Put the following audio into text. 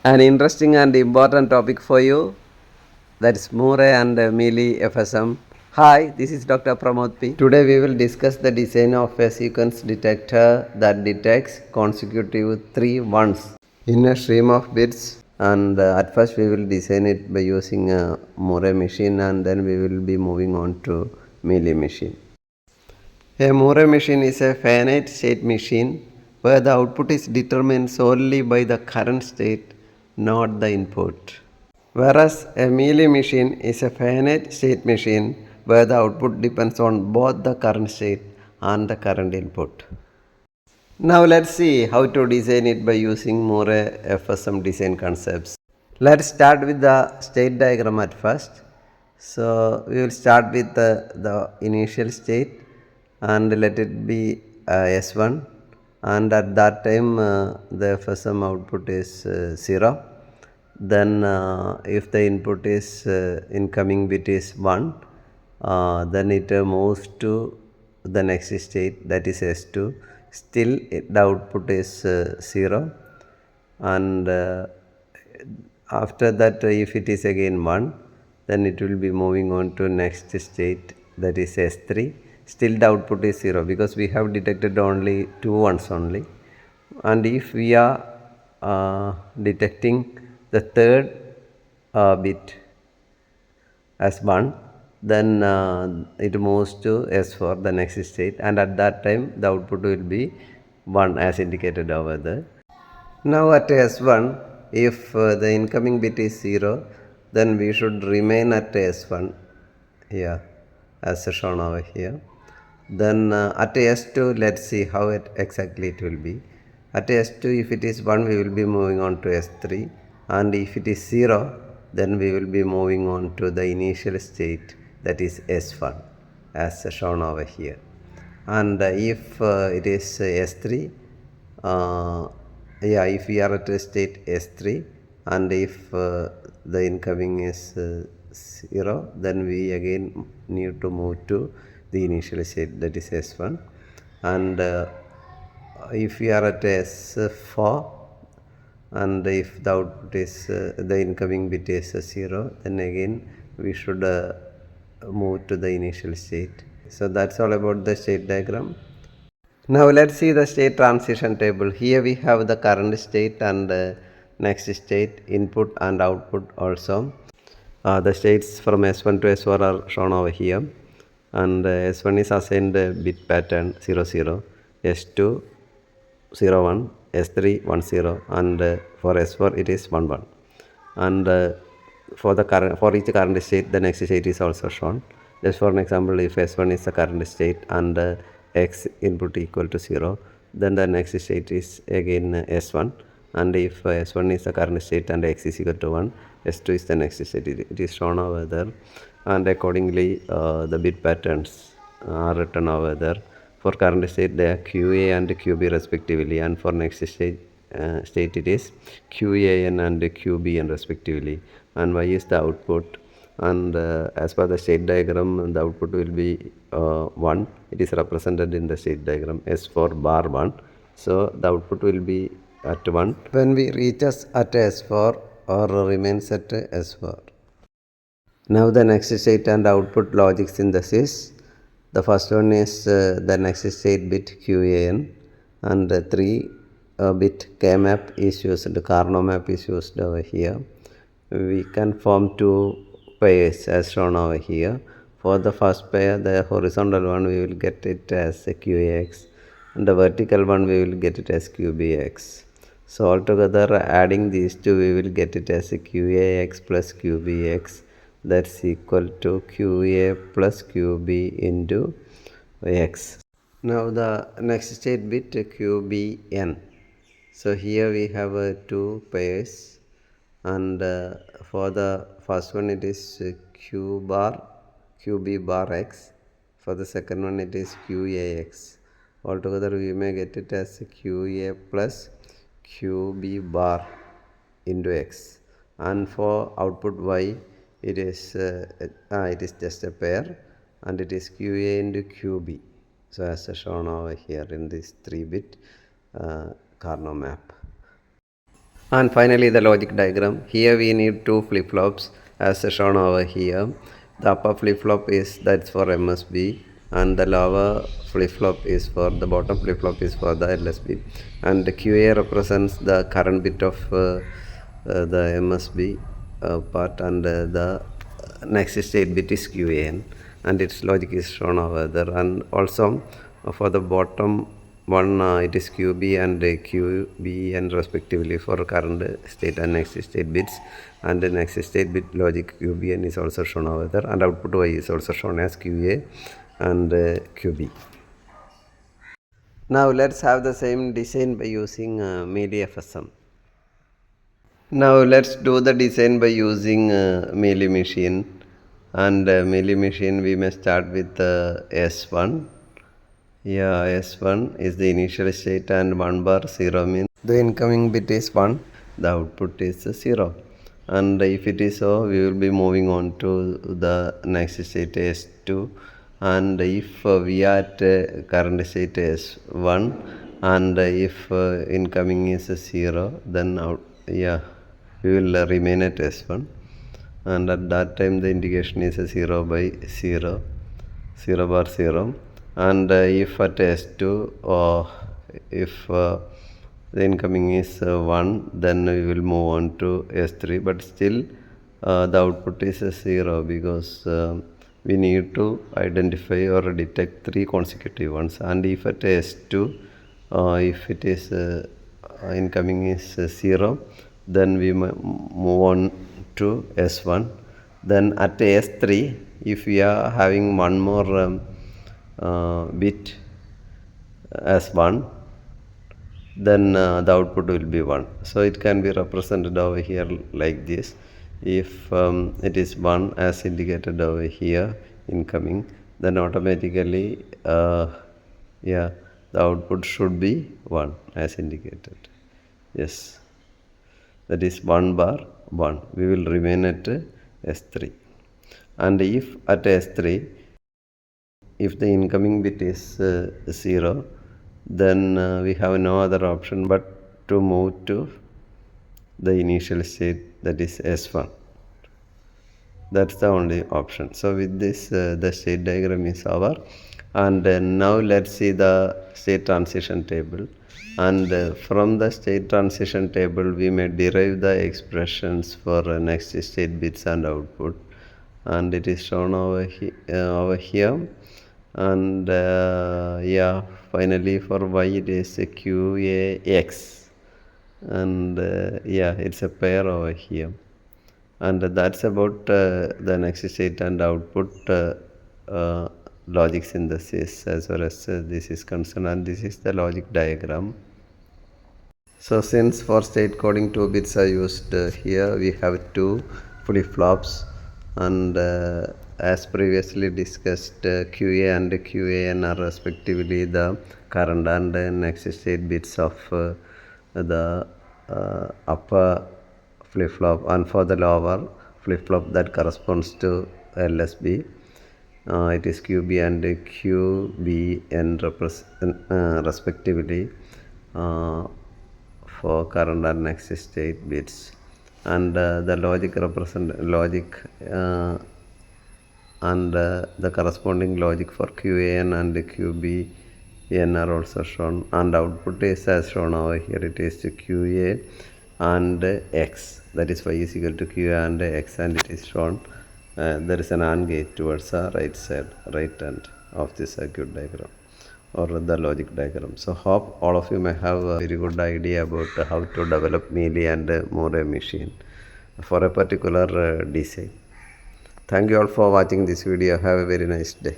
an interesting and important topic for you, that's Moore and MEALY FSM. Hi, this is Dr. Pramod P. Today we will discuss the design of a sequence detector that detects consecutive 3 ones in a stream of bits, and at first we will design it by using a Moore machine, and then we will be moving on to MEALY machine. A Moore machine is a finite state machine where the output is determined solely by the current state, not the input. Whereas a MEALY machine is a finite state machine where the output depends on both the current state and the current input. Now let's see how to design it by using Moore FSM design concepts. Let's start with the state diagram at first. So we will start with the initial state and let it be S1, and at that time the FSM output is 0. Then if the input is incoming bit is 1, then it moves to the next state, that is S2. Still the output is 0, and after that if it is again 1, then it will be moving on to next state, that is S3. Still the output is 0 because we have detected only 2 ones only. And if we are detecting the third bit as 1, then it moves to S4, the next state, and at that time the output will be 1 as indicated over there. Now at S1, if the incoming bit is 0, then we should remain at S1 here as shown over here. Then at S2, let's see how exactly it will be. At S2, if it is 1, we will be moving on to S3, and if it is 0, then we will be moving on to the initial state, that is S1 as shown over here. And if it is S3, if we are at a state S3, and if the incoming is 0, then we again need to move to the initial state, that is S1. And if we are at S4, and if the output is the incoming bit is 0, then again we should move to the initial state. So that's all about the state diagram. Now let's see the state transition table. Here we have the current state and next state, input and output also. The states from S1 to S4 are shown over here, and S1 is assigned bit pattern 00, S2 01, S3 10, and for S4 it is 11. And for each current state, the next state is also shown. Just for an example, if S1 is the current state and X input equal to 0, then the next state is again S1. And if S1 is the current state and X is equal to 1, S2 is the next state. It is shown over there, and accordingly the bit patterns are written over there. For current state, they are QA and QB respectively, and for next state it is QAN and QBN respectively. And Y is the output, and as per the state diagram, the output will be 1. It is represented in the state diagram S for bar 1. So the output will be at 1 when we reaches at S4 or remains at S4. Now the next state and output logic synthesis. The first one is the next state bit QAN, and 3 bit K-map is used, Carnot map is used over here. We can form 2 pairs as shown over here. For the first pair, the horizontal one, we will get it as a QAX, and the vertical one we will get it as QBX. So altogether adding these two, we will get it as a QAX plus QBX, that's equal to QA plus QB into X. Now the next state bit QBN. So here we have 2 pairs, and for the first one it is QB bar X. For the second one it is QAX. Altogether we may get it as QA plus QB bar into X. And for output Y, it is just a pair, and it is QA into QB. So as shown over here in this 3-bit Carnot map. And finally, the logic diagram. Here we need two flip-flops as shown over here. The upper flip-flop is that's for MSB, and the lower flip-flop is for the bottom flip-flop is for the LSB. And the QA represents the current bit of the MSB part, and the next state bit is QAN, and its logic is shown over there. And also for the bottom one, it is QB and QBN respectively for current state and next state bits, and the next state bit logic QBN is also shown over there, and output Y is also shown as QA and QB. Now let's have the same design by using MEALY FSM. Now let's do the design by using MEALY machine, and MEALY machine we may start with S1. Yeah, S1 is the initial state, and 1 bar 0 means the incoming bit is 1, the output is 0. And if it is so, we will be moving on to the next state S2. And if we are at current state S1, and if incoming is 0, then we will remain at S1. And at that time the indication is 0 by 0, 0 bar 0. And if at S2 or if the incoming is 1, then we will move on to S3, but still the output is 0 because we need to identify or detect 3 consecutive ones. And if at S2 if it is incoming is 0, then we move on to S1. Then at S3, if we are having one more bit as 1, then the output will be 1. So it can be represented over here like this. If it is 1 as indicated over here incoming, then automatically the output should be 1 as indicated. Yes, that is 1 bar 1. We will remain at S3. And if at S3, if the incoming bit is 0, then we have no other option but to move to the initial state, that is S1. That's the only option. So with this the state diagram is over, and now let's see the state transition table. And from the state transition table we may derive the expressions for next state bits and output, and it is shown over here. And finally for Y it is QAX, and it's a pair over here. And that's about the next state and output logic synthesis as far as this is concerned, and this is the logic diagram. So since for state coding 2 bits are used here, we have 2 flip-flops, and as previously discussed, QA and QAN are respectively the current and next state bits of the upper flip-flop, and for the lower flip-flop that corresponds to LSB, it is QB and QBN respectively for current and next state bits. And the logic and the corresponding logic for QAN and QBN are also shown, and output is as shown over here. It is QA and X, that is Y is equal to QA and X, and it is shown there is an AND gate towards the right end of the circuit diagram or the logic diagram. So hope all of you may have a very good idea about how to develop MEALY and more machine for a particular design. Thank you all for watching this video. Have a very nice day.